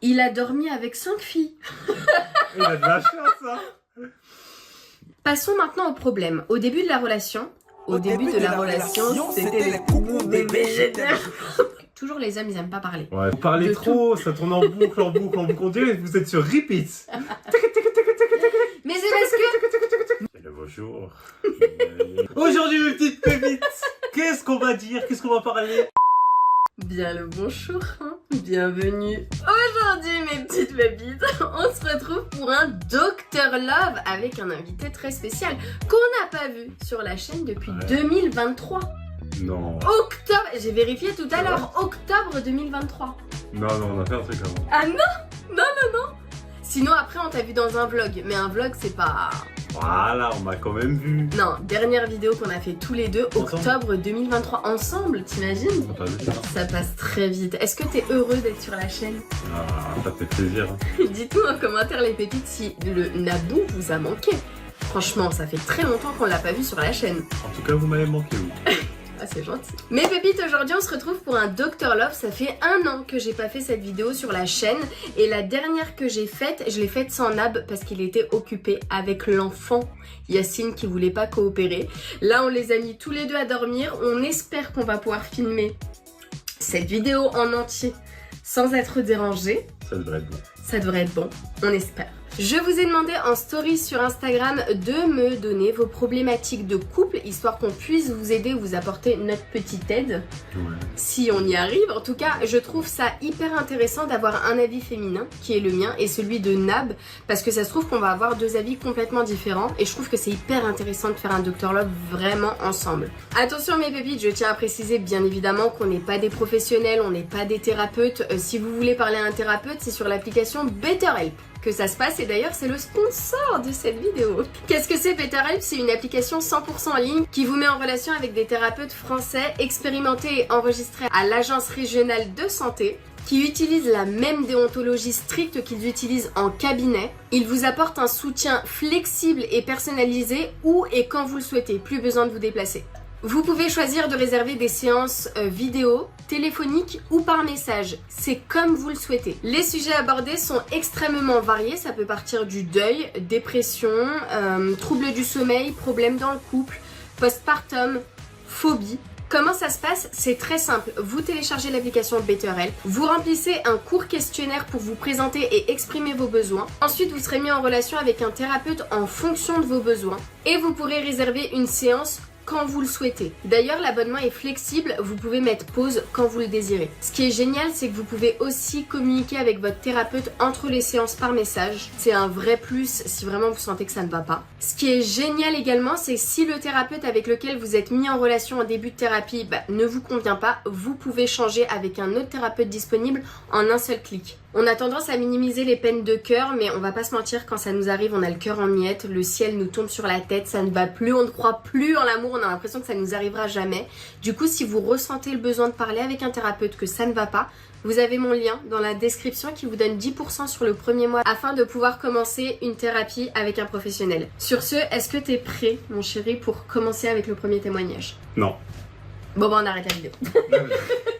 Il a dormi avec 5 filles. Il a de la chance, hein. Passons maintenant au problème. Au début de la relation, c'était les coucous bébés génères. Toujours les hommes, ils aiment pas parler. Ouais, vous parlez trop, ça tourne en boucle, en boucle, en boucle. On dirait que vous êtes sur repeat. Mais c'est parce que... Hello, bonjour. Aujourd'hui, mes petites pépites, qu'est-ce qu'on va dire? Qu'est-ce qu'on va parler? Bien le bonjour, hein. Bienvenue. Aujourd'hui, mes petites pépites, on se retrouve pour un Dr Love avec un invité très spécial qu'on n'a pas vu sur la chaîne depuis 2023. Non. Octobre, j'ai vérifié tout à l'heure, octobre 2023. Non, on a fait un truc avant. Ah non. Sinon après on t'a vu dans un vlog, mais un vlog c'est pas... Voilà, on m'a quand même vu. Non, dernière vidéo qu'on a fait tous les deux, octobre 2023, ensemble, t'imagines? Ça passe très vite. Est-ce que t'es heureux d'être sur la chaîne? Ah, ça fait plaisir. Dites-nous en commentaire les pépites si le Nabou vous a manqué. Franchement, ça fait très longtemps qu'on l'a pas vu sur la chaîne. En tout cas, vous m'avez manqué, vous. Ah, c'est gentil. Mes pépites, aujourd'hui on se retrouve pour un Dr Love. Ça fait 1 an que j'ai pas fait cette vidéo sur la chaîne. Et la dernière que j'ai faite, je l'ai faite sans Nab parce qu'il était occupé avec l'enfant Yacine qui voulait pas coopérer. Là on les a mis tous les deux à dormir. On espère qu'on va pouvoir filmer cette vidéo en entier sans être dérangé. Ça devrait être bon. Ça devrait être bon, on espère. Je vous ai demandé en story sur Instagram de me donner vos problématiques de couple, histoire qu'on puisse vous aider ou vous apporter notre petite aide, si on y arrive. En tout cas, je trouve ça hyper intéressant d'avoir un avis féminin, qui est le mien, et celui de Nab, parce que ça se trouve qu'on va avoir 2 avis complètement différents, et je trouve que c'est hyper intéressant de faire un Dr Love vraiment ensemble. Attention mes pépites, je tiens à préciser bien évidemment qu'on n'est pas des professionnels, on n'est pas des thérapeutes. Si vous voulez parler à un thérapeute, c'est sur l'application BetterHelp que ça se passe, et d'ailleurs c'est le sponsor de cette vidéo. Qu'est-ce que c'est BetterHelp? C'est une application 100% en ligne qui vous met en relation avec des thérapeutes français expérimentés et enregistrés à l'agence régionale de santé, qui utilisent la même déontologie stricte qu'ils utilisent en cabinet. Ils vous apportent un soutien flexible et personnalisé où et quand vous le souhaitez, plus besoin de vous déplacer. Vous pouvez choisir de réserver des séances vidéo, téléphoniques ou par message. C'est comme vous le souhaitez. Les sujets abordés sont extrêmement variés. Ça peut partir du deuil, dépression, troubles du sommeil, problèmes dans le couple, postpartum, phobie. Comment ça se passe? C'est très simple. Vous téléchargez l'application BetterHelp, vous remplissez un court questionnaire pour vous présenter et exprimer vos besoins. Ensuite, vous serez mis en relation avec un thérapeute en fonction de vos besoins et vous pourrez réserver une séance quand vous le souhaitez. D'ailleurs, l'abonnement est flexible, vous pouvez mettre pause quand vous le désirez. Ce qui est génial, c'est que vous pouvez aussi communiquer avec votre thérapeute entre les séances par message. C'est un vrai plus si vraiment vous sentez que ça ne va pas. Ce qui est génial également, c'est si le thérapeute avec lequel vous êtes mis en relation en début de thérapie ne vous convient pas, vous pouvez changer avec un autre thérapeute disponible en un seul clic. On a tendance à minimiser les peines de cœur, mais on va pas se mentir, quand ça nous arrive, on a le cœur en miettes, le ciel nous tombe sur la tête, ça ne va plus, on ne croit plus en l'amour, on a l'impression que ça nous arrivera jamais. Du coup, si vous ressentez le besoin de parler avec un thérapeute, que ça ne va pas, vous avez mon lien dans la description qui vous donne 10% sur le premier mois afin de pouvoir commencer une thérapie avec un professionnel. Sur ce, est-ce que t'es prêt, mon chéri, pour commencer avec le premier témoignage? Non. Bon, on arrête la vidéo.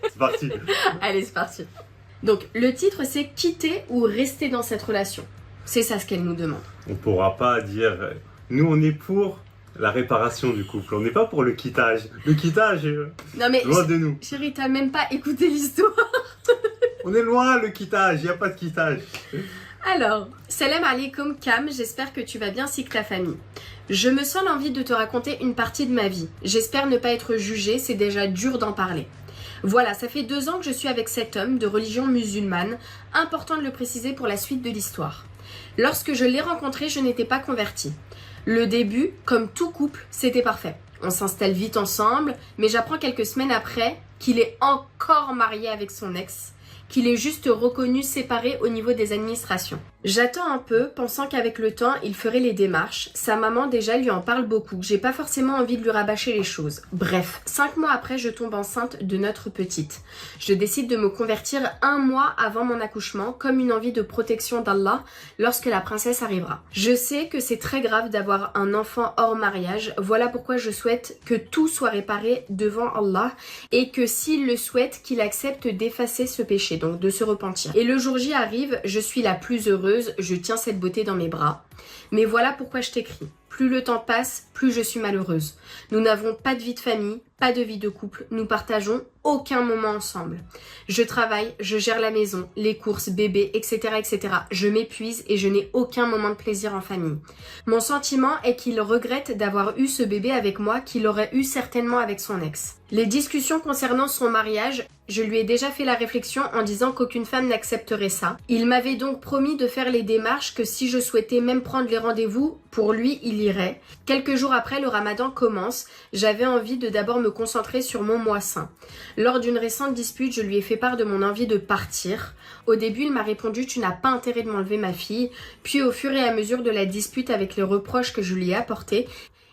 C'est parti. Allez, c'est parti. Donc, le titre, c'est « Quitter ou rester dans cette relation ?» C'est ça ce qu'elle nous demande. On pourra pas dire... Nous, on est pour la réparation du couple. On n'est pas pour le quittage. Le quittage est non mais, loin de nous. Chérie, t'as même pas écouté l'histoire. On est loin, le quittage. Il n'y a pas de quittage. Alors, salam alaikum Cam, j'espère que tu vas bien ainsi que ta famille. Je me sens l'envie de te raconter une partie de ma vie. J'espère ne pas être jugée, c'est déjà dur d'en parler. Voilà, ça fait 2 ans que je suis avec cet homme de religion musulmane, important de le préciser pour la suite de l'histoire. Lorsque je l'ai rencontré, je n'étais pas convertie. Le début, comme tout couple, c'était parfait. On s'installe vite ensemble, mais j'apprends quelques semaines après qu'il est encore marié avec son ex, qu'il est juste reconnu séparé au niveau des administrations. J'attends un peu, pensant qu'avec le temps, il ferait les démarches. Sa maman déjà lui en parle beaucoup. J'ai pas forcément envie de lui rabâcher les choses. Bref, 5 mois après, je tombe enceinte de notre petite. Je décide de me convertir 1 mois avant mon accouchement, comme une envie de protection d'Allah lorsque la princesse arrivera. Je sais que c'est très grave d'avoir un enfant hors mariage. Voilà pourquoi je souhaite que tout soit réparé devant Allah et que s'il le souhaite, qu'il accepte d'effacer ce péché, donc de se repentir. Et le jour J arrive, je suis la plus heureuse. Je tiens cette beauté dans mes bras. Mais voilà pourquoi je t'écris. Plus le temps passe, plus je suis malheureuse. Nous n'avons pas de vie de famille, pas de vie de couple. Nous partageons aucun moment ensemble. Je travaille, je gère la maison, les courses, bébé, etc., etc. Je m'épuise et je n'ai aucun moment de plaisir en famille. Mon sentiment est qu'il regrette d'avoir eu ce bébé avec moi qu'il aurait eu certainement avec son ex. Les discussions concernant son mariage, je lui ai déjà fait la réflexion en disant qu'aucune femme n'accepterait ça. Il m'avait donc promis de faire les démarches, que si je souhaitais même prendre les rendez-vous, pour lui, il irait. Quelques jours après, le ramadan commence. J'avais envie de d'abord me concentrer sur mon mois saint. Lors d'une récente dispute, je lui ai fait part de mon envie de partir. Au début, il m'a répondu « Tu n'as pas intérêt de m'enlever ma fille ». Puis au fur et à mesure de la dispute avec les reproches que je lui ai apportés,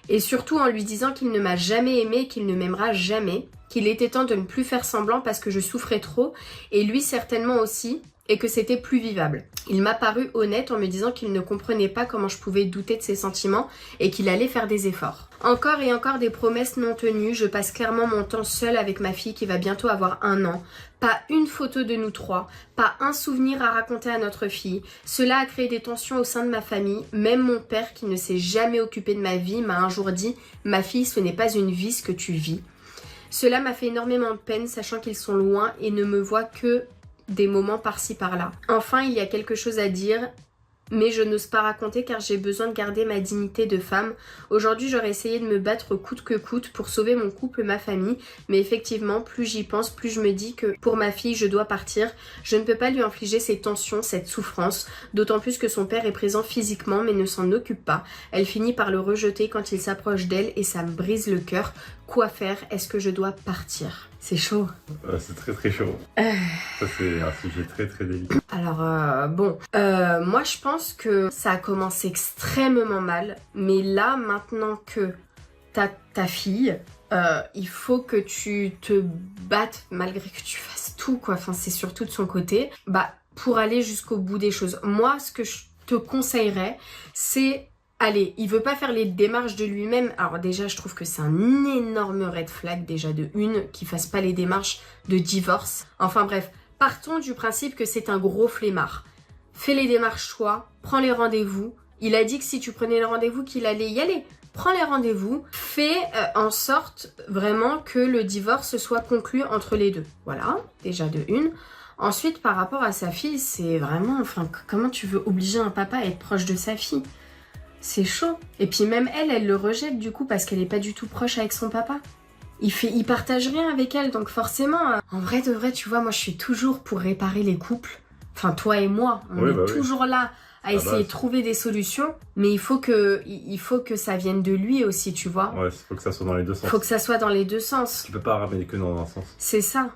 et surtout en lui disant qu'il ne m'a jamais aimé et qu'il ne m'aimera jamais, qu'il était temps de ne plus faire semblant parce que je souffrais trop, et lui certainement aussi, et que c'était plus vivable. Il m'a paru honnête en me disant qu'il ne comprenait pas comment je pouvais douter de ses sentiments et qu'il allait faire des efforts. Encore et encore des promesses non tenues, je passe clairement mon temps seule avec ma fille qui va bientôt avoir 1 an. Pas une photo de nous 3, pas un souvenir à raconter à notre fille. Cela a créé des tensions au sein de ma famille. Même mon père, qui ne s'est jamais occupé de ma vie, m'a un jour dit « Ma fille, ce n'est pas une vie ce que tu vis ». Cela m'a fait énormément de peine, sachant qu'ils sont loin et ne me voient que des moments par-ci par-là. Enfin, il y a quelque chose à dire, mais je n'ose pas raconter car j'ai besoin de garder ma dignité de femme. Aujourd'hui, j'aurais essayé de me battre coûte que coûte pour sauver mon couple, ma famille, mais effectivement, plus j'y pense, plus je me dis que pour ma fille, je dois partir. Je ne peux pas lui infliger ces tensions, cette souffrance, d'autant plus que son père est présent physiquement mais ne s'en occupe pas. Elle finit par le rejeter quand il s'approche d'elle et ça me brise le cœur. Quoi faire? Est-ce que je dois partir? C'est chaud. C'est très très chaud. Ça c'est un sujet très très délicat. Alors moi je pense que ça a commencé extrêmement mal, mais là maintenant que t'as ta fille, il faut que tu te battes malgré que tu fasses tout quoi, enfin c'est surtout de son côté, pour aller jusqu'au bout des choses. Moi ce que je te conseillerais c'est... Allez, il veut pas faire les démarches de lui-même. Alors déjà, je trouve que c'est un énorme red flag déjà de une, qu'il fasse pas les démarches de divorce. Enfin bref, partons du principe que c'est un gros flemmard. Fais les démarches toi, prends les rendez-vous. Il a dit que si tu prenais le rendez-vous, qu'il allait y aller. Prends les rendez-vous, fais en sorte vraiment que le divorce soit conclu entre les deux. Voilà, déjà de une. Ensuite, par rapport à sa fille, c'est vraiment... Enfin, comment tu veux obliger un papa à être proche de sa fille ? C'est chaud. Et puis même elle le rejette du coup parce qu'elle est pas du tout proche avec son papa. Il partage rien avec elle, donc forcément, en vrai de vrai, tu vois, moi je suis toujours pour réparer les couples. Enfin, toi et moi, on est toujours là à essayer de trouver des solutions, mais il faut que ça vienne de lui aussi, tu vois. Ouais, il faut que ça soit dans les deux sens. Il faut que ça soit dans les deux sens. Tu peux pas ramener que dans un sens. C'est ça.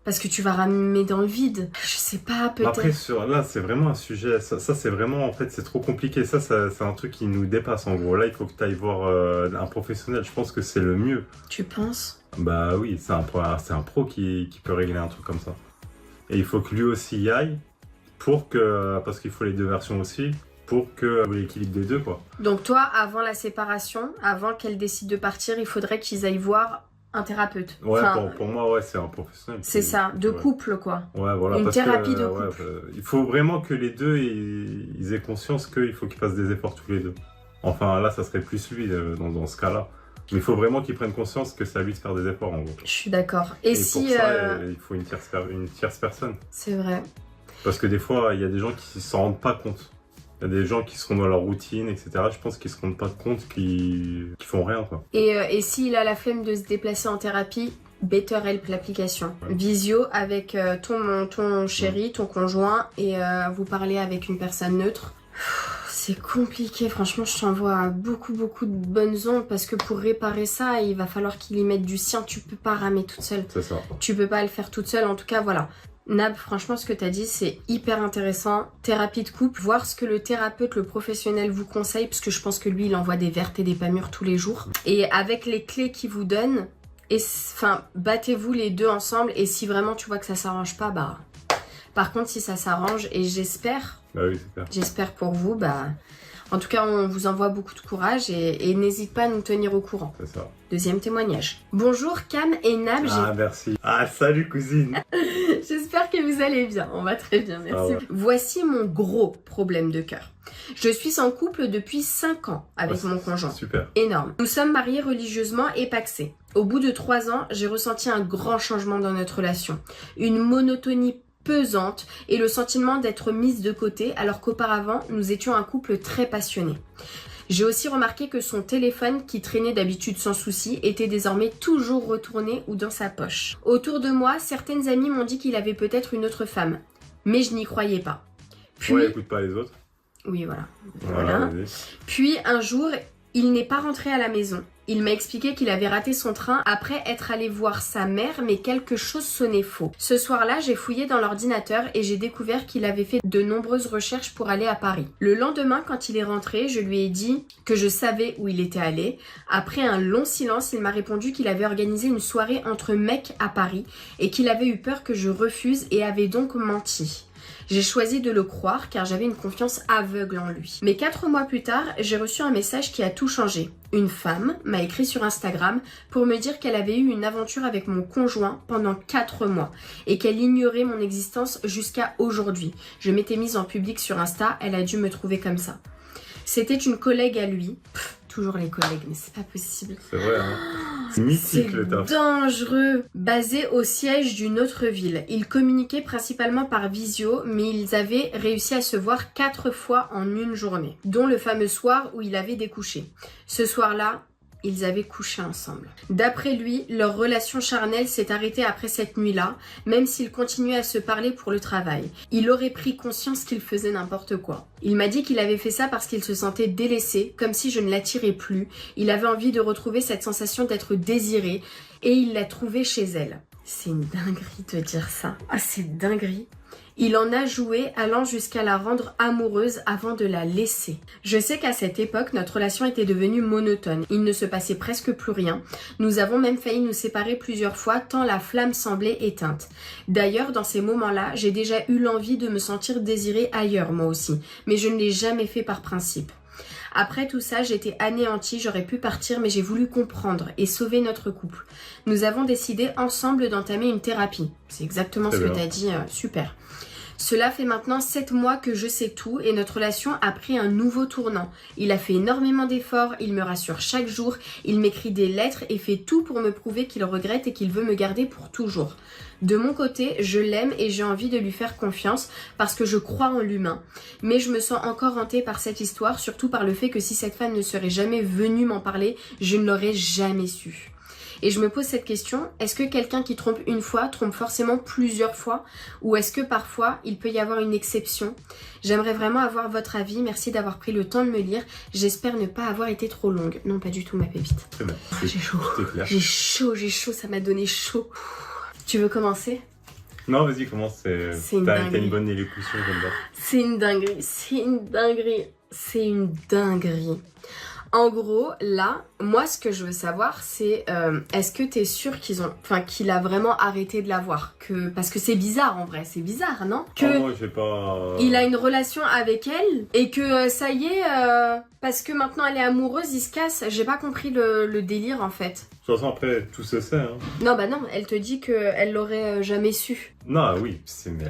Parce que tu vas ramer dans le vide. Je sais pas, peut-être. Après, là, c'est vraiment un sujet... Ça c'est vraiment, en fait, c'est trop compliqué. Ça, c'est un truc qui nous dépasse, en gros. Là, il faut que tu ailles voir un professionnel. Je pense que c'est le mieux. Tu penses? Bah oui, c'est un pro qui peut régler un truc comme ça. Et il faut que lui aussi y aille, parce qu'il faut les deux versions aussi, pour que l'équilibre des deux, quoi. Donc toi, avant la séparation, avant qu'elle décide de partir, il faudrait qu'ils aillent voir... un thérapeute. Ouais, pour moi, ouais, c'est un professionnel. C'est ça, de couple, quoi. Ouais, voilà. Une thérapie de couple. Il faut vraiment que les deux, ils aient conscience qu'il faut qu'ils fassent des efforts tous les deux. Enfin, là, ça serait plus lui, dans ce cas-là. Mais il faut vraiment qu'ils prennent conscience que c'est à lui de faire des efforts, en gros. Je suis d'accord. Et si... pour ça, il faut une tierce personne. C'est vrai. Parce que des fois, il y a des gens qui s'en rendent pas compte. Il y a des gens qui seront dans leur routine, etc. Je pense qu'ils se rendent pas compte qu'ils font rien, quoi. Et s'il a la flemme de se déplacer en thérapie, BetterHelp, l'application. Ouais. Visio avec ton chéri, ton conjoint, et vous parlez avec une personne neutre. C'est compliqué, franchement, je t'envoie beaucoup de bonnes ondes parce que pour réparer ça, il va falloir qu'il y mette du sien. Tu peux pas ramer toute seule. C'est ça. Tu peux pas le faire toute seule, en tout cas, voilà. Nab, franchement, ce que tu as dit, c'est hyper intéressant. Thérapie de couple, voir ce que le thérapeute, le professionnel vous conseille, parce que je pense que lui, il envoie des vertes et des pas mûres tous les jours. Et avec les clés qu'il vous donne, battez-vous les deux ensemble. Et si vraiment tu vois que ça s'arrange pas, bah... Par contre, si ça s'arrange, et j'espère, j'espère pour vous, en tout cas, on vous envoie beaucoup de courage et n'hésite pas à nous tenir au courant. C'est ça. Deuxième témoignage. Bonjour Cam et Nab. Merci. Salut cousine. J'espère que vous allez bien. On va très bien, merci. Voici mon gros problème de cœur. Je suis en couple depuis 5 ans avec mon conjoint. Super. Énorme. Nous sommes mariés religieusement et pacsés. Au bout de 3 ans, j'ai ressenti un grand changement dans notre relation. Une monotonie pesante et le sentiment d'être mise de côté alors qu'auparavant nous étions un couple très passionné. J'ai aussi remarqué que son téléphone, qui traînait d'habitude sans souci, était désormais toujours retourné ou dans sa poche. Autour de moi, certaines amies m'ont dit qu'il avait peut-être une autre femme, mais je n'y croyais pas. Puis, écoute pas les autres. Oui, voilà. Puis un jour, il n'est pas rentré à la maison. Il m'a expliqué qu'il avait raté son train après être allé voir sa mère, mais quelque chose sonnait faux. Ce soir-là, j'ai fouillé dans l'ordinateur et j'ai découvert qu'il avait fait de nombreuses recherches pour aller à Paris. Le lendemain, quand il est rentré, je lui ai dit que je savais où il était allé. Après un long silence, il m'a répondu qu'il avait organisé une soirée entre mecs à Paris et qu'il avait eu peur que je refuse et avait donc menti. J'ai choisi de le croire car j'avais une confiance aveugle en lui. Mais 4 mois plus tard, j'ai reçu un message qui a tout changé. Une femme m'a écrit sur Instagram pour me dire qu'elle avait eu une aventure avec mon conjoint pendant 4 mois et qu'elle ignorait mon existence jusqu'à aujourd'hui. Je m'étais mise en public sur Insta, elle a dû me trouver comme ça. C'était une collègue à lui. Toujours les collègues, mais c'est pas possible. C'est vrai, hein. C'est mythique le taf. C'est dangereux. Basé au siège d'une autre ville. Ils communiquaient principalement par visio, mais ils avaient réussi à se voir 4 fois en une journée, dont le fameux soir où il avait découché. Ce soir-là, ils avaient couché ensemble. D'après lui, leur relation charnelle s'est arrêtée après cette nuit-là, même s'ils continuaient à se parler pour le travail. Il aurait pris conscience qu'il faisait n'importe quoi. Il m'a dit qu'il avait fait ça parce qu'il se sentait délaissé, comme si je ne l'attirais plus. Il avait envie de retrouver cette sensation d'être désiré, et il l'a trouvée chez elle. C'est une dinguerie de dire ça. Ah, c'est dinguerie. Il en a joué, allant jusqu'à la rendre amoureuse avant de la laisser. Je sais qu'à cette époque, notre relation était devenue monotone. Il ne se passait presque plus rien. Nous avons même failli nous séparer plusieurs fois tant la flamme semblait éteinte. D'ailleurs, dans ces moments-là, j'ai déjà eu l'envie de me sentir désirée ailleurs, moi aussi. Mais je ne l'ai jamais fait par principe. Après tout ça, j'étais anéantie, j'aurais pu partir, mais j'ai voulu comprendre et sauver notre couple. Nous avons décidé ensemble d'entamer une thérapie. C'est exactement ce que tu as dit, super. Cela fait maintenant 7 mois que je sais tout et notre relation a pris un nouveau tournant. Il a fait énormément d'efforts, il me rassure chaque jour, il m'écrit des lettres et fait tout pour me prouver qu'il regrette et qu'il veut me garder pour toujours. De mon côté, je l'aime et j'ai envie de lui faire confiance parce que je crois en l'humain. Mais je me sens encore hantée par cette histoire, surtout par le fait que si cette femme ne serait jamais venue m'en parler, je ne l'aurais jamais su. Et je me pose cette question, est-ce que quelqu'un qui trompe une fois trompe forcément plusieurs fois? Ou est-ce que parfois il peut y avoir une exception? J'aimerais vraiment avoir votre avis, merci d'avoir pris le temps de me lire. J'espère ne pas avoir été trop longue. Non, pas du tout ma pépite. J'ai chaud. J'ai chaud, ça m'a donné chaud. Tu veux commencer? Non, vas-y, commence. T'as une bonne élocution comme ça. C'est une dinguerie. En gros, là, moi, ce que je veux savoir, c'est est-ce que t'es sûr qu'il a vraiment arrêté de la voir? Parce que c'est bizarre, en vrai, c'est bizarre, non? Moi, j'ai pas... Il a une relation avec elle et que ça y est, parce que maintenant elle est amoureuse, il se casse. J'ai pas compris le délire, en fait. De toute façon, après, tout se sait, hein. Non, bah non, elle te dit qu'elle l'aurait jamais su. Non, oui, mais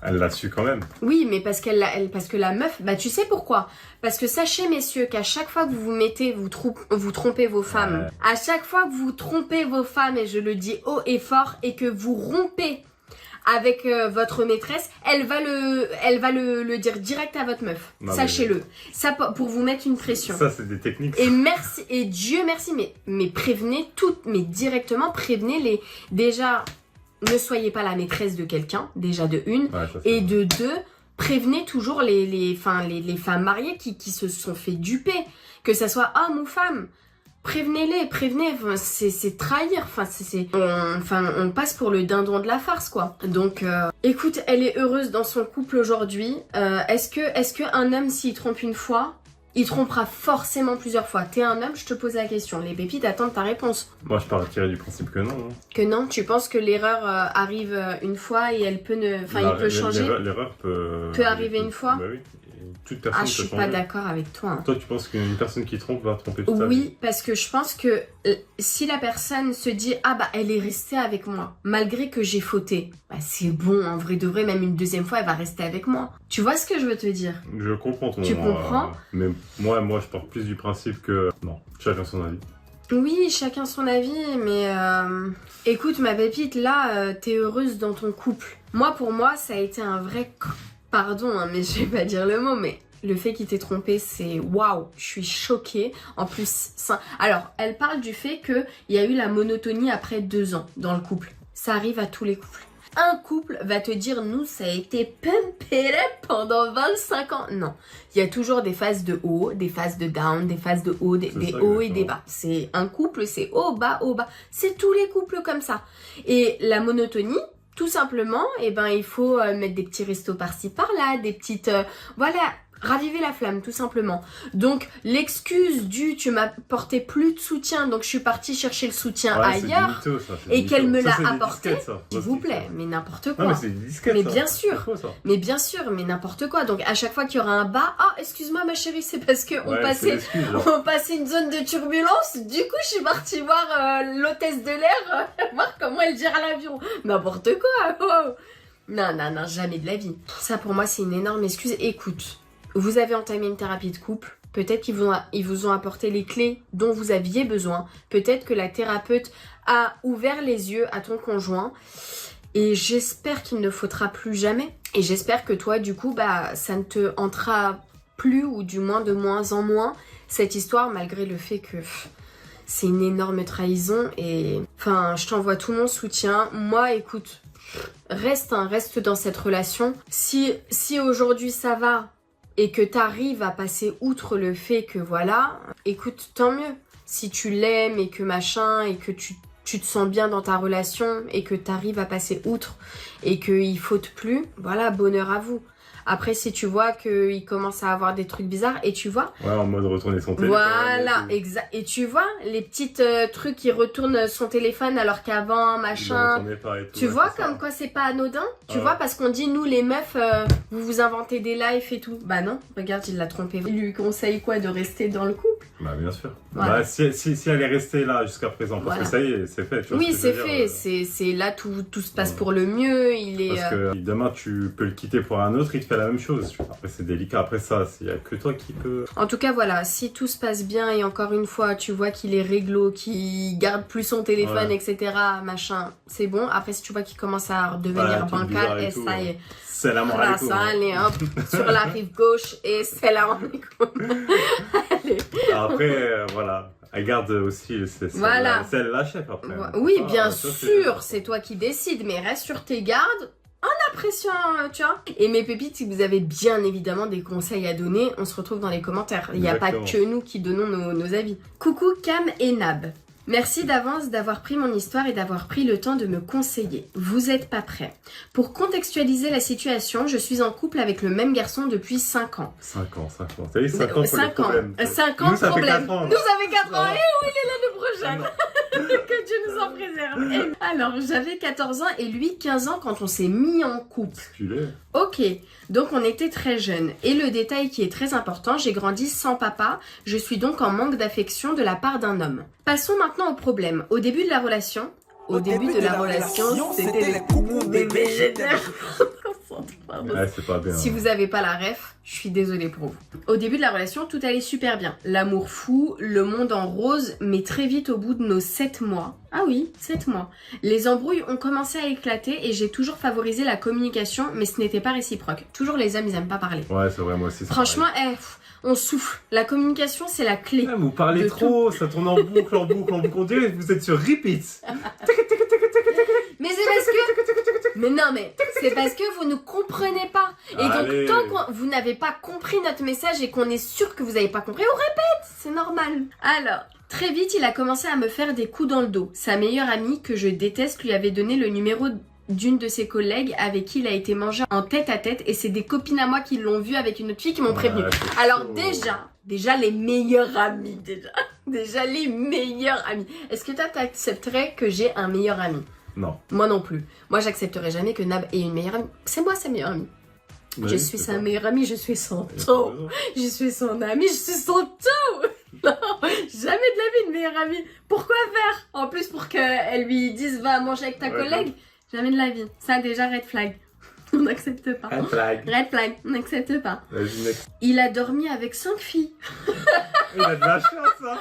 elle l'a su quand même. Oui, mais parce que la meuf, bah tu sais pourquoi? Parce que sachez, messieurs, qu'à chaque fois que vous vous trompez vos femmes, à chaque fois que vous trompez vos femmes, et je le dis haut et fort, et que vous rompez avec votre maîtresse, elle va le dire direct à votre meuf. Sachez-le. Ça, pour vous mettre une pression. Ça, c'est des techniques. Et merci, et Dieu merci, mais prévenez directement, prévenez déjà, ne soyez pas la maîtresse de quelqu'un, déjà de une, et de deux, prévenez toujours les femmes mariées qui se sont fait duper, que ça soit homme ou femme. prévenez-les, enfin, c'est trahir, on passe pour le dindon de la farce, quoi. Donc, écoute, elle est heureuse dans son couple aujourd'hui. Est-ce que un homme, s'il trompe une fois, il trompera forcément plusieurs fois? T'es un homme, je te pose la question. Les pépites attendent ta réponse. Moi, je partirais du principe que non. Hein. Que non? Tu penses que l'erreur arrive une fois et elle peut il peut changer? L'erreur peut arriver une fois? Bah oui. Toute personne je suis pas d'accord avec toi. Hein. Toi, tu penses qu'une personne qui trompe va tromper toute sa vie? Oui, parce que je pense que si la personne se dit ah bah elle est restée avec moi malgré que j'ai fauté, bah c'est bon, en vrai de vrai, même une deuxième fois elle va rester avec moi. Tu vois ce que je veux te dire? Je comprends ton. Tu comprends? Mais moi je pars plus du principe que non, chacun son avis. Oui, chacun son avis, mais écoute ma pépite, là t'es heureuse dans ton couple. Pour moi ça a été un vrai pardon, hein, mais je vais pas dire le mot, mais le fait qu'il t'ait trompé, c'est waouh, je suis choquée. En plus, alors, elle parle du fait qu'il y a eu la monotonie après 2 ans dans le couple. Ça arrive à tous les couples. Un couple va te dire, nous, ça a été pumpé pendant 25 ans. Non, il y a toujours des phases de haut, des phases de down, des phases de haut, des hauts et des bas. C'est un couple, c'est haut, bas, haut, bas. C'est tous les couples comme ça. Et la monotonie, tout simplement, il faut mettre des petits restos par-ci par-là, des petites... raviver la flamme, tout simplement. Donc, l'excuse du « tu m'as porté plus de soutien, donc je suis partie chercher le soutien ailleurs mytho, ça, et qu'elle me l'a apporté, s'il vous plaît, mais n'importe quoi. Non, mais c'est disquette, mais ça. bien sûr, Quoi, ça mais n'importe quoi. Donc, à chaque fois qu'il y aura un bas, « excuse-moi ma chérie, c'est parce qu'on passait une zone de turbulence, du coup je suis partie voir l'hôtesse de l'air, voir comment elle gère l'avion. » N'importe quoi. Oh. Non, jamais de la vie. Ça, pour moi, c'est une énorme excuse. Écoute, vous avez entamé une thérapie de couple, peut-être qu'ils vous ont apporté les clés dont vous aviez besoin, peut-être que la thérapeute a ouvert les yeux à ton conjoint, et j'espère qu'il ne faudra plus jamais, et j'espère que toi, du coup, ça ne te hantera plus, ou du moins de moins en moins, cette histoire, malgré le fait que c'est une énorme trahison, et je t'envoie tout mon soutien. Moi, écoute, reste dans cette relation. Si aujourd'hui ça va, et que t'arrives à passer outre le fait que voilà, écoute, tant mieux. Si tu l'aimes et que machin, et que tu te sens bien dans ta relation, et que t'arrives à passer outre, et qu'il faute plus, voilà, bonheur à vous. Après, si tu vois qu'il commence à avoir des trucs bizarres, et tu vois... Ouais, en mode retourner son téléphone. Voilà, exact. Et tu vois, les petites trucs qui retournent son téléphone alors qu'avant, machin... Tu vois comme quoi c'est pas anodin? Tu vois, parce qu'on dit, nous les meufs, vous vous inventez des lives et tout. Bah non, regarde, il l'a trompé. Il lui conseille quoi? De rester dans le couple? Bah bien sûr. Voilà. Si elle est restée là jusqu'à présent, parce que ça y est, c'est fait. Tu vois oui, c'est fait. C'est là, tout se passe pour le mieux. Parce que demain, tu peux le quitter pour un autre, il te fait la même chose. Après, c'est délicat. Après ça, il n'y a que toi qui peux... En tout cas, voilà, si tout se passe bien et encore une fois, tu vois qu'il est réglo, qu'il garde plus son téléphone, etc., machin, c'est bon. Après, si tu vois qu'il commence à redevenir bancal, et ça y est. C'est la morale. Ça, allez, hop, sur la rive gauche et c'est la morale. Allez. Après, voilà. Elle garde aussi, c'est la chef après. Oui, bien sûr, c'est toi qui décides, mais reste sur tes gardes. En appréciant, tu vois. Et mes pépites, si vous avez bien évidemment des conseils à donner, on se retrouve dans les commentaires. Il n'y a pas que nous qui donnons nos avis. Coucou Cam et Nab. Merci d'avance d'avoir pris mon histoire et d'avoir pris le temps de me conseiller. Vous êtes pas prêts. Pour contextualiser la situation, je suis en couple avec le même garçon depuis 5 ans. 5 ans. T'as dit 5 ans, 5 ans. 5 ans, nous, ça problème. fait 4 ans. Nous, ça fait 4 ans. Et où il est l'année prochaine? Que Dieu nous en préserve. Alors, j'avais 14 ans et lui 15 ans quand on s'est mis en couple. Ok, donc on était très jeunes. Et le détail qui est très important, j'ai grandi sans papa. Je suis donc en manque d'affection de la part d'un homme. Passons maintenant au problème. Au début de la relation... Au début de la relation, c'était les coups bébés génères. Ouais, c'est pas bien. Si vous avez pas la ref, je suis désolée pour vous. Au début de la relation, tout allait super bien. L'amour fou, le monde en rose, mais très vite au bout de nos 7 mois. Ah oui, 7 mois. Les embrouilles ont commencé à éclater et j'ai toujours favorisé la communication, mais ce n'était pas réciproque. Toujours les hommes, ils aiment pas parler. Ouais, c'est vrai, moi aussi. Franchement, on souffle. La communication, c'est la clé. Vous parlez trop, ça tourne en boucle, en boucle. On dirait que vous êtes sur repeat. Mais c'est parce que Mais non, mais c'est parce que vous ne comprenez pas. Et Allez. donc, tant que vous n'avez pas compris notre message et qu'on est sûr que vous n'avez pas compris, on répète, c'est normal. Alors, très vite, il a commencé à me faire des coups dans le dos. Sa meilleure amie, que je déteste, lui avait donné le numéro d'une de ses collègues avec qui il a été mangé en tête-à-tête, et c'est des copines à moi qui l'ont vu avec une autre fille qui m'ont prévenu. c'est Alors chaud. déjà les meilleurs amis, déjà les meilleurs amis. Est-ce que toi t'accepterais que j'ai un meilleur ami? Non. Moi non plus. Moi j'accepterais jamais que Nab ait une meilleure amie. C'est moi sa meilleure amie. Oui, Je suis c'est sa ça. meilleure amie, je suis son Et t'as tout. raison. Je suis son amie, je suis son tout. Non, jamais de la vie une meilleure amie. Pourquoi faire? En plus pour qu'elle lui dise va manger avec ta Ouais, collègue. Jamais de la vie. Ça déjà red flag. On n'accepte pas. Red flag. Red flag, on n'accepte pas. Vas-y, next. Il a dormi avec 5 filles. Il a de la chance, hein.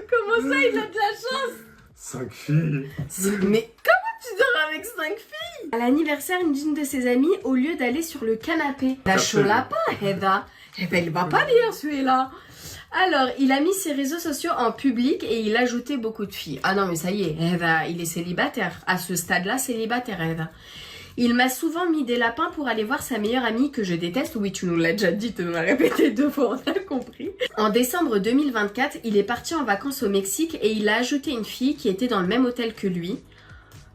Comment ça, il a de la chance? 5 filles. Mais comment tu dors avec 5 filles? À l'anniversaire d'une de ses amies, au lieu d'aller sur le canapé. La chaud lapin, Eva. Eh ben, il va pas bien celui-là. Alors, il a mis ses réseaux sociaux en public et il a ajouté beaucoup de filles. Ah non, mais ça y est, Eva, il est célibataire. À ce stade-là, célibataire, Eva. Il m'a souvent mis des lapins pour aller voir sa meilleure amie que je déteste. Oui, tu nous l'as déjà dit, tu nous l'as répété 2 fois, on a compris. En décembre 2024, il est parti en vacances au Mexique et il a ajouté une fille qui était dans le même hôtel que lui.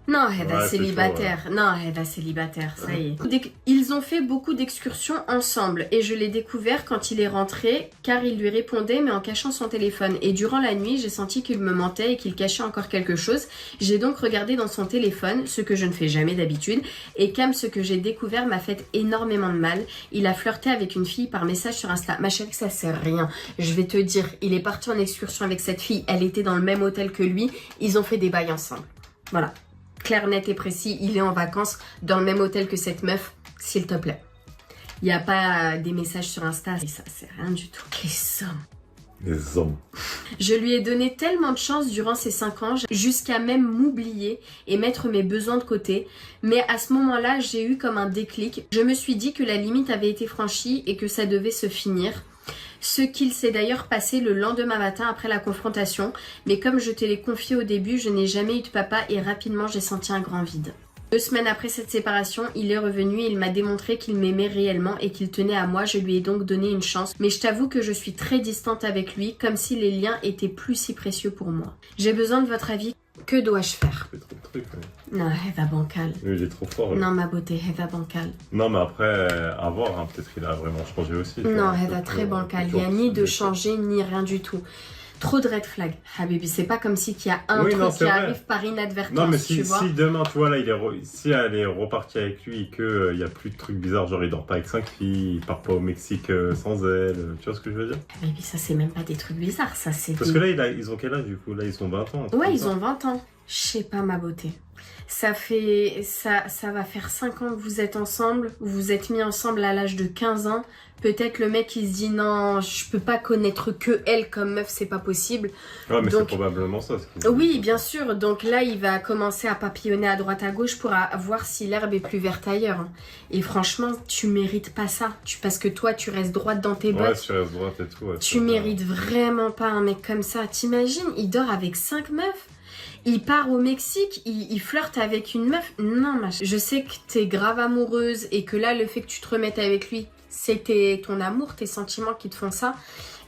Non, Eva Ouais, c'est célibataire. Non, Eva célibataire, ça y est. Ils ont fait beaucoup d'excursions ensemble et je l'ai découvert quand il est rentré car il lui répondait mais en cachant son téléphone. Et durant la nuit, j'ai senti qu'il me mentait et qu'il cachait encore quelque chose. J'ai donc regardé dans son téléphone, ce que je ne fais jamais d'habitude, et comme ce que j'ai découvert m'a fait énormément de mal. Il a flirté avec une fille par message sur Insta. Ma chérie, ça sert à rien. Je vais te dire, il est parti en excursion avec cette fille, elle était dans le même hôtel que lui, ils ont fait des bails ensemble. Voilà. Clair, net et précis, il est en vacances dans le même hôtel que cette meuf, s'il te plaît. Il n'y a pas des messages sur Insta, et ça c'est rien du tout. Les hommes. Les hommes. Je lui ai donné tellement de chance durant ces 5 ans, jusqu'à même m'oublier et mettre mes besoins de côté. Mais à ce moment-là, j'ai eu comme un déclic. Je me suis dit que la limite avait été franchie et que ça devait se finir. Ce qu'il s'est d'ailleurs passé le lendemain matin après la confrontation. Mais comme je te l'ai confié au début, je n'ai jamais eu de papa et rapidement j'ai senti un grand vide. 2 semaines après cette séparation, il est revenu et il m'a démontré qu'il m'aimait réellement et qu'il tenait à moi. Je lui ai donc donné une chance. Mais je t'avoue que je suis très distante avec lui, comme si les liens étaient plus si précieux pour moi. J'ai besoin de votre avis. Que dois-je faire? Il fait trop de trucs. Ouais. Non, Eva bancale. Lui, il est trop fort. Lui. Non, ma beauté, Eva bancale. Non, mais après, à voir, hein, peut-être qu'il a vraiment changé aussi. tu Non, vois. Eva Donc, très bancale. Il toujours n'y a ni de des- changer, ni rien du tout. Trop de red flag. Habibi, c'est pas comme si qu'il y a un Oui, truc non, qui c'est vrai. arrive par inadvertance, Non, mais tu si, vois. si demain, tu vois, là, si elle est repartie avec lui et qu'il n'y a plus de trucs bizarres, genre il dort pas avec 5 filles, il part pas au Mexique sans elle, tu vois ce que je veux dire? Habibi, ça c'est même pas des trucs bizarres, ça c'est Parce des... que là, ils ont quel âge du coup? Là, ils ont 20 ans. un truc Ouais, comme ils ça. ont 20 ans. Je sais pas, ma beauté. Ça va faire 5 ans que vous êtes ensemble. Vous vous êtes mis ensemble à l'âge de 15 ans. Peut-être le mec il se dit non, je peux pas connaître que elle comme meuf, c'est pas possible. Ouais, mais Donc- c'est probablement ça. Ce qu'ils Oui, disent. bien sûr. Donc là, il va commencer à papillonner à droite à gauche pour voir si l'herbe est plus verte ailleurs. Et franchement, tu mérites pas ça. Parce que toi, tu restes droite dans tes Ouais, bottes. sur la droite et tout. Ouais, Tu mérites vraiment pas un mec comme ça. T'imagines, il dort avec 5 meufs. Il part au Mexique, il flirte avec une meuf. Non, je sais que t'es grave amoureuse et que là, le fait que tu te remettes avec lui, c'était ton amour, tes sentiments qui te font ça.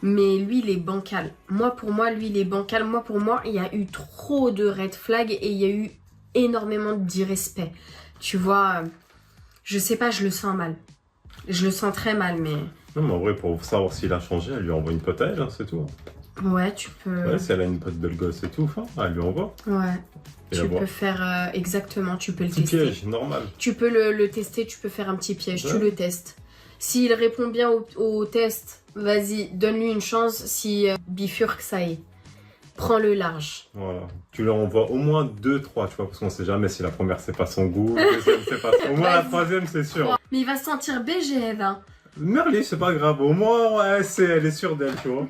Mais lui, il est bancal. Pour moi, lui, il est bancal. Pour moi, il y a eu trop de red flags et il y a eu énormément d'irrespect. Tu vois, je sais pas, je le sens mal. Je le sens très mal, mais... Non, mais en vrai, pour savoir s'il a changé, elle lui envoie une pote à elle, hein, c'est tout. Ouais, tu peux... Ouais, si elle a une pote belle gosse et tout, enfin, elle lui envoie. Ouais. Et Tu la boire. peux faire... exactement, tu peux le Petit tester. piège, normal. Tu peux le tester, tu peux faire un petit piège, tu Ouais. le testes. S'il répond bien au test, vas-y, donne-lui une chance. Si bifurque, ça y est. Prends-le large. Voilà. Tu leur envoies au moins 2-3, tu vois, parce qu'on sait jamais si la première c'est pas son goût, la deuxième c'est pas son goût. Au moins la troisième, c'est sûr. Mais il va se sentir BG, Eva. Merly, c'est pas grave. Au moins, ouais, elle est sûre d'elle, tu vois.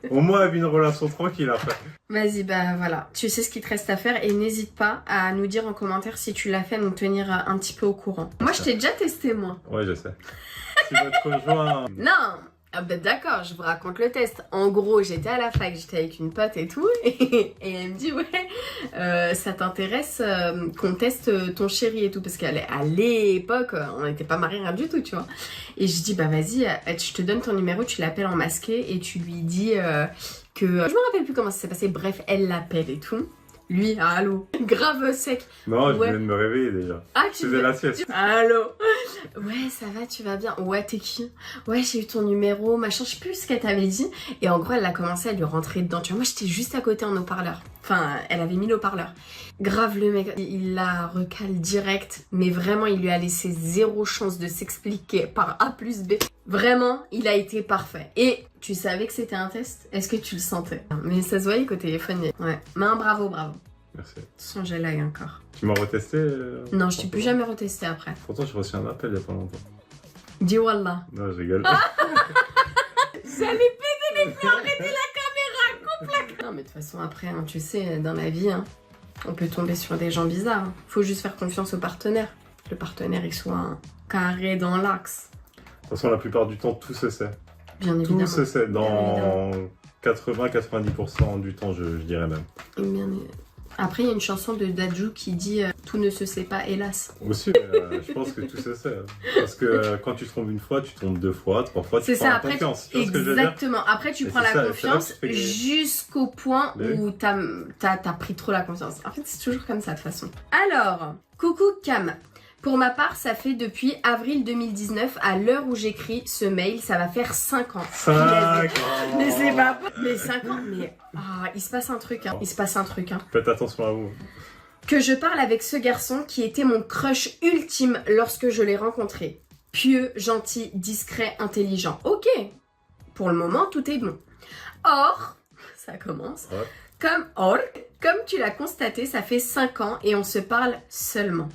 Au moins, elle vit une relation tranquille après. Vas-y, bah voilà. Tu sais ce qu'il te reste à faire et n'hésite pas à nous dire en commentaire si tu l'as fait, à nous tenir un petit peu au courant. Moi, je t'ai déjà testé, moi. Ouais, je sais. Tu vas te rejoindre. Non, ah ben d'accord, je vous raconte le test. En gros, j'étais à la fac, j'étais avec une pote et tout, et elle me dit ouais, ça t'intéresse qu'on teste ton chéri et tout, parce qu'à l'époque, on n'était pas mariés rien du tout, tu vois. Et je dis bah vas-y, je te donne ton numéro, tu l'appelles en masqué et tu lui dis que je me rappelle plus comment ça s'est passé. Bref, elle l'appelle et tout. Lui, allô, grave sec. Non, je Ouais. viens de me réveiller déjà. Ah, Je faisais la sieste. Allô. Ouais, ça va, tu vas bien. Ouais, t'es qui? Ouais, j'ai eu ton numéro, machin, je sais plus ce qu'elle t'avait dit. Et en gros, elle a commencé à lui rentrer dedans. Tu vois, moi, j'étais juste à côté en haut-parleur. Enfin, elle avait mis l'haut-parleur. Grave, le mec, il la recale direct. Mais vraiment, il lui a laissé zéro chance de s'expliquer par A plus B. Vraiment, il a été parfait. Et tu savais que c'était un test? Est-ce que tu le sentais? Mais ça se voyait qu'au téléphone, ouais. Mais un bravo, bravo. Merci. Son j'ai l'œil encore. Tu m'as retesté Non, je t'ai plus jamais retesté après. Pourtant, j'ai reçu un appel il y a pas longtemps. Dis wallah. Non, je rigole. J'allais péter les plombs, arrêtez la caméra, coupe la... Non mais de toute façon après, hein, tu sais, dans la vie, hein, on peut tomber sur des gens bizarres. Hein. Faut juste faire confiance au partenaire. Le partenaire, il soit un carré dans l'axe. De toute façon, la plupart du temps, tout se sait. Bien évidemment. Tout se sait. Bien Dans 80-90% du temps, je dirais même. Bien évidemment. Après, il y a une chanson de Dadju qui dit tout ne se sait pas, hélas. Aussi, je pense que tout se sait. Parce que quand tu te trompes une fois, tu te trompes deux fois, trois fois, tu C'est prends ça, la après, confiance. Tu vois ce que je veux dire? exactement. Après, tu Et prends c'est la ça, confiance c'est là que tu fais jusqu'au point Mais où t'as pris trop la confiance. En fait, c'est toujours comme ça, de toute façon. Alors, coucou Cam. Pour ma part, ça fait depuis avril 2019, à l'heure où j'écris ce mail, ça va faire 5 ans. 5 ans. Mais c'est pas... Mais 5 ans, mais... Ah, il se passe un truc, hein. Il se passe un truc, hein. Faites attention à vous. Que je parle avec ce garçon qui était mon crush ultime lorsque je l'ai rencontré. Pieux, gentil, discret, intelligent. Ok, pour le moment, tout est bon. Or, ça commence. Ouais. Comme tu l'as constaté, ça fait 5 ans et on se parle seulement.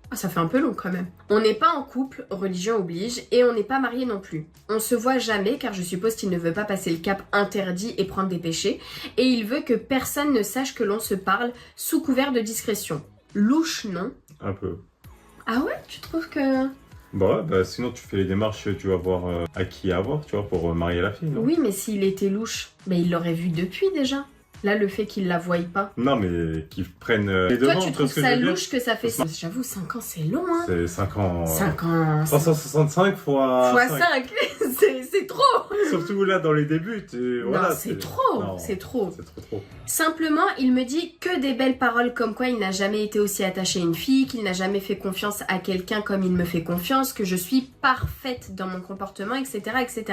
Ah, ça fait un peu long quand même. On n'est pas en couple, religion oblige, et on n'est pas mariés non plus. On se voit jamais car je suppose qu'il ne veut pas passer le cap interdit et prendre des péchés, et il veut que personne ne sache que l'on se parle sous couvert de discrétion. Louche, non? Un peu. Ah ouais? Tu trouves que... Bah ouais, bah sinon tu fais les démarches, tu vas voir à qui avoir, tu vois, pour marier la fille, non? Oui, mais s'il était louche, mais il l'aurait vu depuis déjà. Là, le fait qu'il la voie pas. Non, mais qu'ils prennent les Toi, devants, tu vois trouves ce que ça je veux dire? louche que ça fait... J'avoue, 5 ans, c'est long, hein. C'est 5 ans. 5 ans... 365 fois Fois 5. 5, c'est trop. Surtout là, dans les débuts, voilà, Non, c'est trop, Non, c'est trop. C'est trop trop. Simplement, il me dit que des belles paroles comme quoi il n'a jamais été aussi attaché à une fille, qu'il n'a jamais fait confiance à quelqu'un comme il me fait confiance, que je suis parfaite dans mon comportement, etc., etc.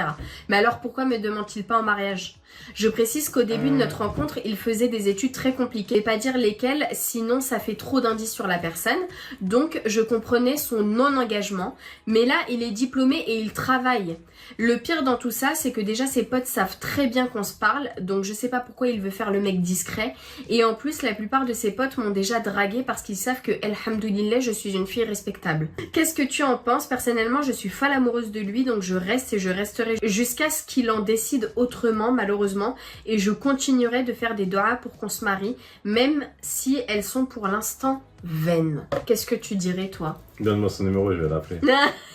Mais alors pourquoi me demande-t-il pas en mariage? Je précise qu'au début de notre rencontre, il faisait des études très compliquées, pas dire lesquelles, sinon ça fait trop d'indices sur la personne. Donc je comprenais son non-engagement, mais là il est diplômé et il travaille. Le pire dans tout ça, c'est que déjà ses potes savent très bien qu'on se parle, donc je sais pas pourquoi il veut faire le mec discret. Et en plus, la plupart de ses potes m'ont déjà dragué parce qu'ils savent que, alhamdoulilah, je suis une fille respectable. Qu'est-ce que tu en penses? Personnellement, je suis folle amoureuse de lui, donc je reste et je resterai jusqu'à ce qu'il en décide autrement, malheureusement. Et je continuerai de faire des doigts pour qu'on se marie, même si elles sont pour l'instant vaines. Qu'est-ce que tu dirais, toi? Donne-moi son numéro, je vais l'appeler.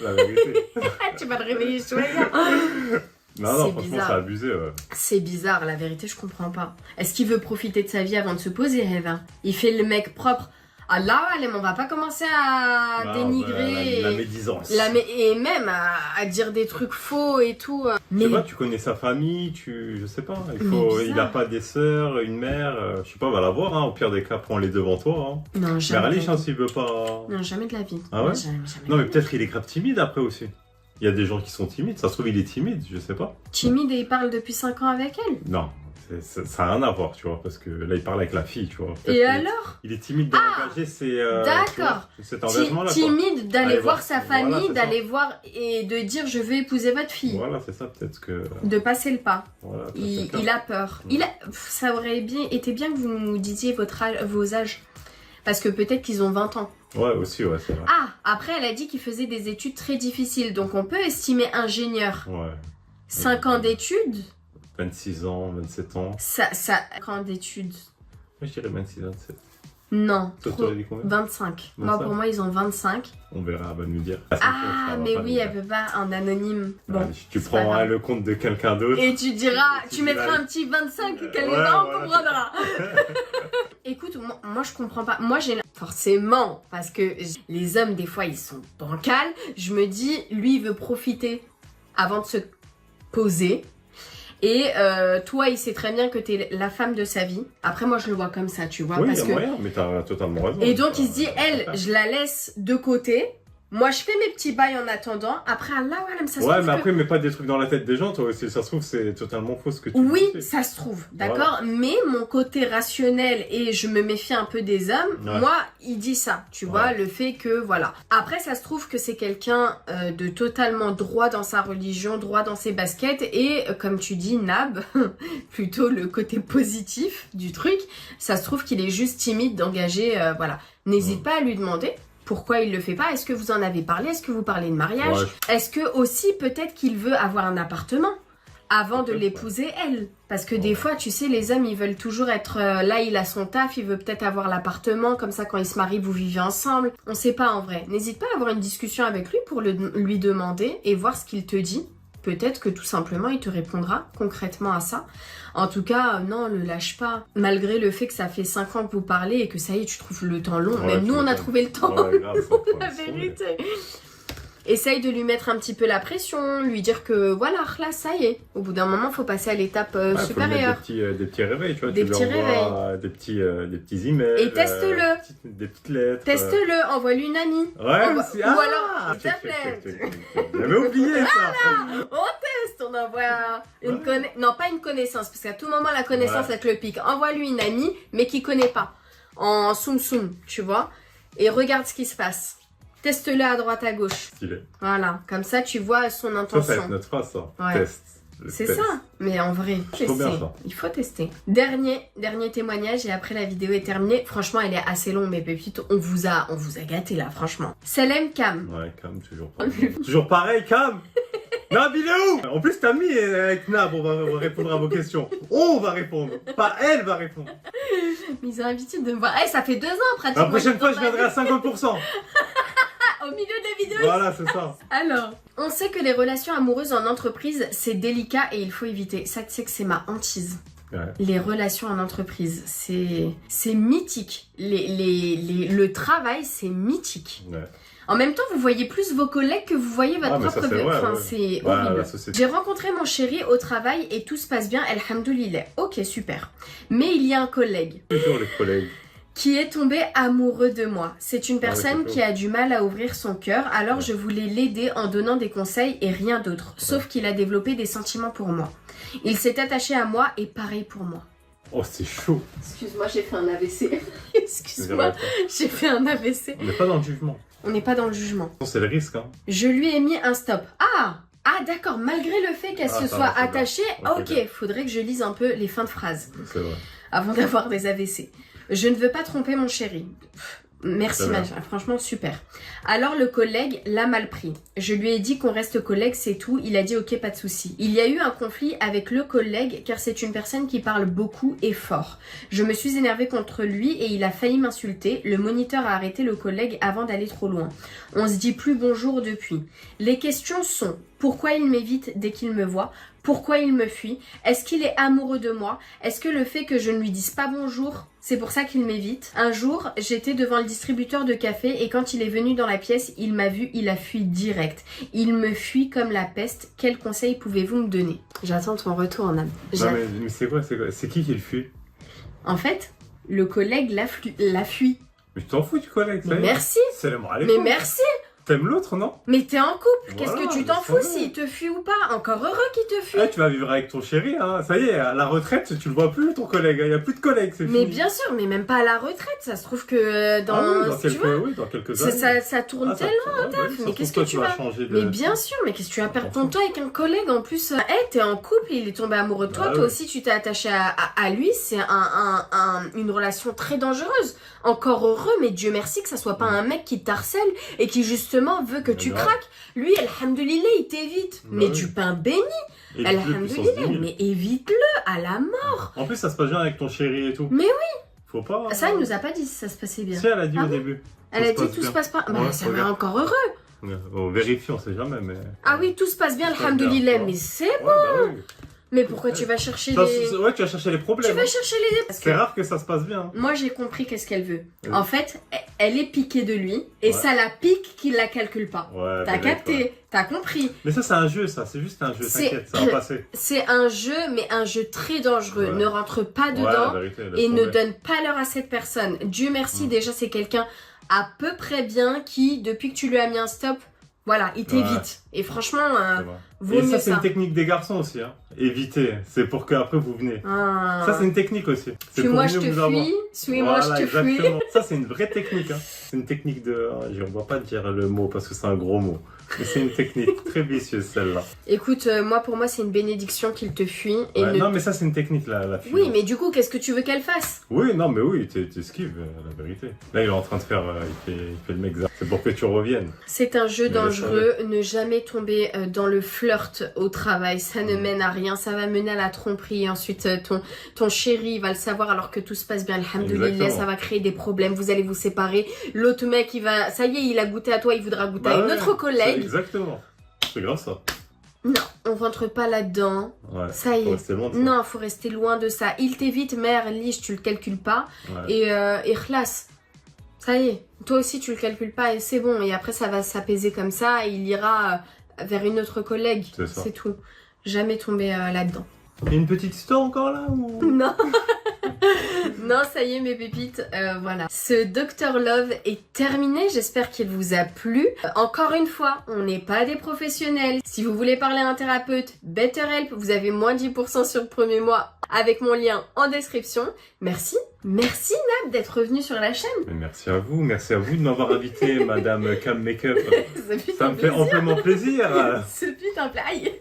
La vérité. Tu vas le réveiller, je Non, C'est franchement, bizarre. c'est abusé, ouais. C'est bizarre, la vérité, je comprends pas. Est-ce qu'il veut profiter de sa vie avant de se poser, Eva? Il fait le mec propre. Ah là, allez, on va pas commencer à Non, dénigrer. la médisance. Et même à dire des trucs faux et tout. Tu vois, tu connais sa famille, je sais pas, Mais il a pas des sœurs, une mère, je sais pas, va la voir, hein, au pire des cas, prends-les devant toi. Hein. Non, Mais jamais. Rally, hein, s'il veut pas... Non, jamais de la vie. Ah ouais? Jamais. Non, mais peut-être il est grave timide après aussi. Il y a des gens qui sont timides, ça se trouve il est timide, je sais pas. Timide et il parle depuis 5 ans avec elle. Non, ça n'a rien à voir, tu vois, parce que là il parle avec la fille, tu vois. Peut-être Et que alors? il est timide d'engager D'accord. cet engagement-là. quoi. Timide d'aller Allez voir voir. sa Voilà, famille, c'est ça. d'aller voir et de dire je veux épouser votre fille. Voilà, c'est ça, peut-être que... De passer le pas. Voilà, peut-être Il, c'est le il cas. a peur. Ça aurait été bien que vous nous disiez vos âges. Parce que peut-être qu'ils ont 20 ans. Ouais, aussi, ouais, c'est vrai. Ah, après elle a dit qu'il faisait des études très difficiles. Donc on peut estimer ingénieur. Ouais, 5 ans d'études 26 ans, 27 ans. 5 ans d'études. Moi, je dirais 26, 27. Non. Toi, t'aurais dit combien? 25. Moi, 25. pour moi, ils ont 25. On verra, elle va nous dire. Ah, mais oui, elle peut pas, en anonyme. Bon. Tu prends le compte de quelqu'un d'autre. Et tu diras, tu mettras un petit 25 quelque part, on comprendra. Écoute, moi je comprends pas. Moi j'ai forcément, parce que les hommes des fois ils sont bancals. Je me dis, lui il veut profiter avant de se poser. Et toi il sait très bien que t'es la femme de sa vie. Après moi je le vois comme ça, tu vois. Oui, parce il y a que... moyen, mais t'as totalement raison. Et donc il se dit, elle, je la laisse de côté. Moi, je fais mes petits bails en attendant. Après, Allah, ça se trouve. Ouais, mais après, mets pas des trucs dans la tête des gens, toi aussi. Ça se trouve, c'est totalement faux ce que tu dis. Oui, ça se trouve, d'accord. Voilà. Mais mon côté rationnel et je me méfie un peu des hommes, moi, il dit ça, tu vois, le fait que, voilà. Après, ça se trouve que c'est quelqu'un de totalement droit dans sa religion, droit dans ses baskets et, comme tu dis, Nab, plutôt le côté positif du truc, ça se trouve qu'il est juste timide d'engager, voilà. N'hésite pas à lui demander. Pourquoi il le fait pas? Est-ce que vous en avez parlé? Est-ce que vous parlez de mariage? Est-ce que aussi peut-être qu'il veut avoir un appartement avant de l'épouser elle? Parce que des fois, tu sais, les hommes, ils veulent toujours être là, il a son taf, il veut peut-être avoir l'appartement, comme ça quand il se marie, vous vivez ensemble. On sait pas en vrai. N'hésite pas à avoir une discussion avec lui pour lui demander et voir ce qu'il te dit. Peut-être que tout simplement, il te répondra concrètement à ça. En tout cas, non, le lâche pas. Malgré le fait que ça fait 5 ans que vous parlez et que ça y est, tu trouves le temps long. Même nous, on a trouvé le temps long, la vérité. Essaye de lui mettre un petit peu la pression, lui dire que voilà, là, ça y est. Au bout d'un moment, faut passer à l'étape supérieure. Faut lui mettre des petits réveils, tu vois. Des petits réveils. Des petits emails. Et teste-le. Des petites lettres. Teste-le, envoie-lui une amie. Ouais, ou alors, s'il te plaît. J'avais oublié ça. On teste, on envoie non, pas une connaissance, parce qu'à tout moment, la connaissance, elle te le pique. Envoie-lui une amie, mais qui connaît pas. En soum-soum, tu vois. Et regarde ce qui se passe. Teste-le à droite, à gauche. Stylé. Voilà, comme ça tu vois son intention. Ça va être notre phrase, ça. Ouais. Test. C'est ça, mais en vrai, il faut tester. Dernier témoignage et après la vidéo est terminée. Franchement, elle est assez longue, mes pépites. On vous a gâté là, franchement. Salem Cam. Ouais, Cam, toujours pareil. Toujours pareil, Cam. Nab, il est où? En plus, t'as mis avec Nab, on va répondre à vos questions. On va répondre, pas elle va répondre. Mais ils ont l'habitude de me voir. Ça fait 2 ans pratiquement. La prochaine fois, je viendrai à 50%. Au milieu de la vidéo. Voilà, c'est ça. Alors, on sait que les relations amoureuses en entreprise, c'est délicat et il faut éviter. Ça, tu sais que c'est ma hantise. Ouais. Les relations en entreprise, c'est mythique. Le travail, c'est mythique. Ouais. En même temps, vous voyez plus vos collègues que vous voyez votre propre vie. Enfin, c'est horrible. J'ai rencontré mon chéri au travail et tout se passe bien, alhamdoulilah. Ok, super. Mais il y a un collègue. Toujours les collègues. Qui est tombé amoureux de moi. C'est une personne qui a du mal à ouvrir son cœur, alors je voulais l'aider en donnant des conseils et rien d'autre. Sauf qu'il a développé des sentiments pour moi. Il s'est attaché à moi et pareil pour moi. Oh, c'est chaud. Excuse-moi, j'ai fait un AVC. Excuse-moi, j'ai fait un AVC. On n'est pas dans le jugement. On n'est pas dans le jugement. C'est le risque, hein. Je lui ai mis un stop. Ah, d'accord, malgré le fait qu'elle se soit attachée, ok, faudrait que je lise un peu les fins de phrases. C'est vrai. Avant d'avoir des AVC. Je ne veux pas tromper mon chéri. Merci, franchement, super. Alors, le collègue l'a mal pris. Je lui ai dit qu'on reste collègues, c'est tout. Il a dit ok, pas de souci. Il y a eu un conflit avec le collègue car c'est une personne qui parle beaucoup et fort. Je me suis énervée contre lui et il a failli m'insulter. Le moniteur a arrêté le collègue avant d'aller trop loin. On se dit plus bonjour depuis. Les questions sont: pourquoi il m'évite dès qu'il me voit? Pourquoi il me fuit? Est-ce qu'il est amoureux de moi? Est-ce que le fait que je ne lui dise pas bonjour, c'est pour ça qu'il m'évite? Un jour, j'étais devant le distributeur de café et quand il est venu dans la pièce, il m'a vu, il a fui direct. Il me fuit comme la peste. Quel conseil pouvez-vous me donner? J'attends ton retour, Nam. Non mais c'est quoi? C'est qui le fuit? En fait, le collègue l'a fui. Mais tu t'en fous du collègue, ça? Mais merci. Mais merci. T'aimes l'autre, non? Mais t'es en couple, qu'est-ce que tu t'en fous s'il te fuit ou pas? Encore heureux qu'il te fuit. Tu vas vivre avec ton chéri, hein. Ça y est, à la retraite, tu le vois plus, ton collègue. Il n'y a plus de collègues, c'est fini. Mais bien sûr, mais même pas à la retraite. Ça se trouve que dans quelques années. Ça tourne tellement en taf. Mais qu'est-ce que tu vas changer de... Mais bien sûr, mais qu'est-ce que tu vas perdre ton temps avec un collègue en plus? T'es en couple, il est tombé amoureux de toi. Toi aussi, tu t'es attaché à lui. C'est une relation très dangereuse. Encore heureux, mais Dieu merci que ça soit pas un mec qui t'harcèle et qui justement veut que tu craques. Lui, alhamdoulilah, il t'évite. Mais du pain béni. Alhamdoulilah, mais évite-le à la mort. En plus, ça se passe bien avec ton chéri et tout. Mais oui. Faut pas... Ça, il nous a pas dit si ça se passait bien. Si, elle a dit Ah au bon début. Elle a dit tout se passe pas. Bah, Ouais, ça va regarde. encore heureux. On vérifie, on sait jamais, mais... Ah oui, tout se passe bien, Tout se passe alhamdoulilah, bien, mais c'est Ouais, bah oui. Mais pourquoi tu vas chercher Ça, les... ouais, tu vas chercher les problèmes. Tu vas chercher les... Parce C'est que rare que ça se passe bien. moi, j'ai compris qu'est-ce qu'elle veut. Oui. En fait, elle est piquée de lui, et Ouais. ça la pique qu'il la calcule pas. Ouais, T'as peut-être, capté, ouais. t'as compris. Mais ça, c'est un jeu, ça. C'est juste un jeu, C'est- t'inquiète, ça va passer. C'est un jeu, mais un jeu très dangereux. Ouais. Ne rentre pas Ouais, dedans. la vérité, laisse Et ne tomber. donne pas l'heure à cette personne. Dieu merci, Mm. déjà c'est quelqu'un à peu près bien qui, depuis que tu lui as mis un stop, voilà, il t'évite. Et franchement, C'est vrai. vaut Et mieux ça, c'est ça. une technique des garçons aussi. Hein. Éviter. C'est pour qu'après vous venez. Ah. Ça, c'est une technique aussi. C'est Suis-moi, pour je mieux te vous avoir. fuis. Suis-moi, Voilà, je te fuis. exactement. Ça, c'est une vraie technique. Hein. C'est une technique de... On va pas dire le mot parce que c'est un gros mot. Mais c'est une technique très vicieuse, celle-là. Écoute, pour moi, c'est une bénédiction qu'il te fuit. Et Ouais, ne... Non, mais ça, c'est une technique, la fuite. Oui, mais du coup, qu'est-ce que tu veux qu'elle fasse? Oui, non, mais oui, t'esquives, la vérité. Là, il est en train de faire... il fait le mec. C'est pour que tu reviennes. C'est un jeu Mais dangereux. Ne jamais tomber dans le flirt au travail. Ça ne Mm. mène à rien. Ça va mener à la tromperie. Ensuite, ton chéri va le savoir alors que tout se passe bien. Alhamdoulilah, Exactement. ça va créer des problèmes. Vous allez vous séparer. L'autre mec, il va... Ça y est, il a goûté à toi. Il voudra goûter à Bah une ouais, autre collègue. Exactement. C'est grave ça. Non, on rentre pas là-dedans. Ouais. Ça y Faut est. rester loin de ça. Non, faut rester loin de ça. Il t'évite, mère, lige, tu le calcules pas. Ouais. Et khlas. Ça y est. Toi aussi, tu le calcules pas et c'est bon. Et après, ça va s'apaiser comme ça et il ira vers une autre collègue. C'est ça. C'est tout. Jamais tomber là-dedans. Il y a une petite histoire encore là ou... Non. Non, ça y est, mes pépites. Voilà. Ce Dr Love est terminé. J'espère qu'il vous a plu. Encore une fois, on n'est pas des professionnels. Si vous voulez parler à un thérapeute, BetterHelp, vous avez moins 10% sur le premier mois avec mon lien en description. Merci. Merci, Nab, d'être revenu sur la chaîne. Mais merci à vous de m'avoir invité, Madame Cam Makeup. Ça fut Ça un me fait plaisir. amplement plaisir. Ce fut un plaisir.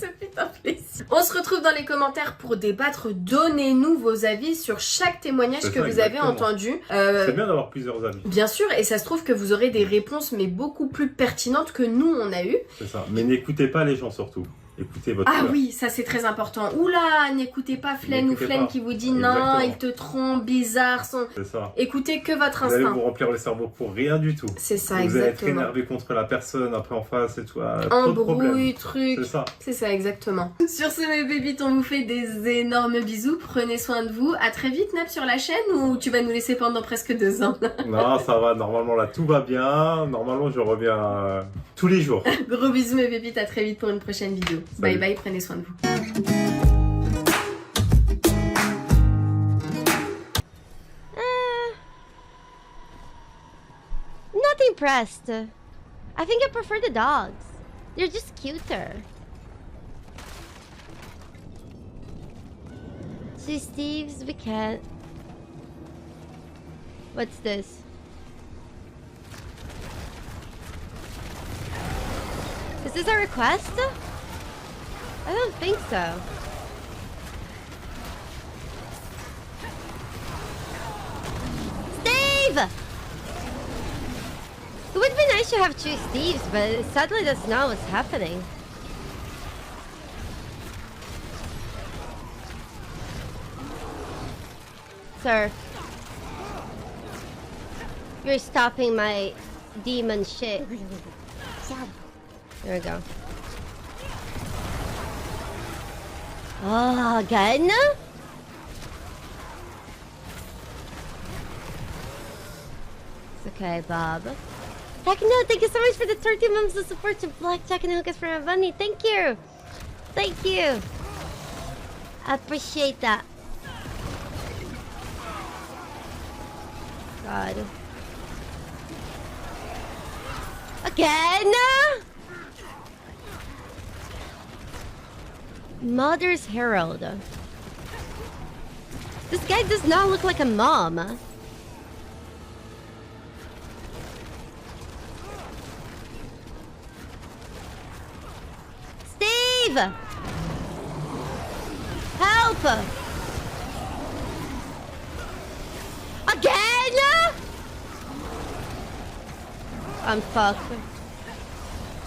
Ce fut un plaisir. On se retrouve dans les commentaires pour débattre. Donnez-nous vos avis sur chaque témoignage C'est que ça, vous avez exactement. entendu. C'est bien d'avoir plusieurs avis. Bien sûr, et ça se trouve que vous aurez des réponses, mais beaucoup plus pertinentes que nous, on a eu. C'est ça. Mais n'écoutez pas les gens surtout. Écoutez votre Ah cœur. oui, ça c'est très important. Oula, n'écoutez pas Flaine ou N'écoutez Flaine pas. qui vous dit non, Exactement. il te trompe, bizarre. C'est ça. Écoutez que votre Vous allez instinct. vous remplir le cerveau pour rien du tout. C'est ça, Vous allez être exactement. énervé contre la personne après en face et tout. Trop de problèmes. Embrouille, truc. C'est ça. C'est ça, exactement. Sur ce, mes bébites, on vous fait des énormes bisous. Prenez soin de vous. À très vite, Nap, sur la chaîne, ou tu vas nous laisser pendant presque 2 ans? Non, ça va. Normalement, là, tout va bien. Normalement, je reviens tous les jours. Gros bisous, mes bébites. À très vite pour une prochaine vidéo. Bye Salut. bye, prenez soin de vous. Not impressed. I think I prefer the dogs. They're just cuter. See, Steve's, we can't. What's this? Is this a request? I don't think so. Steve! It would be nice to have 2 Steves, but sadly that's not what's happening. Sir. You're stopping my demon shit. There we go. Oh, again? It's okay, Bob. Heck no, thank you so much for the 13 months of support to Blackjack and Lucas for my bunny. Thank you. Thank you. I appreciate that. God. Again? Mother's Herald. This guy does not look like a mom. Steve! Help! Again? I'm fucked.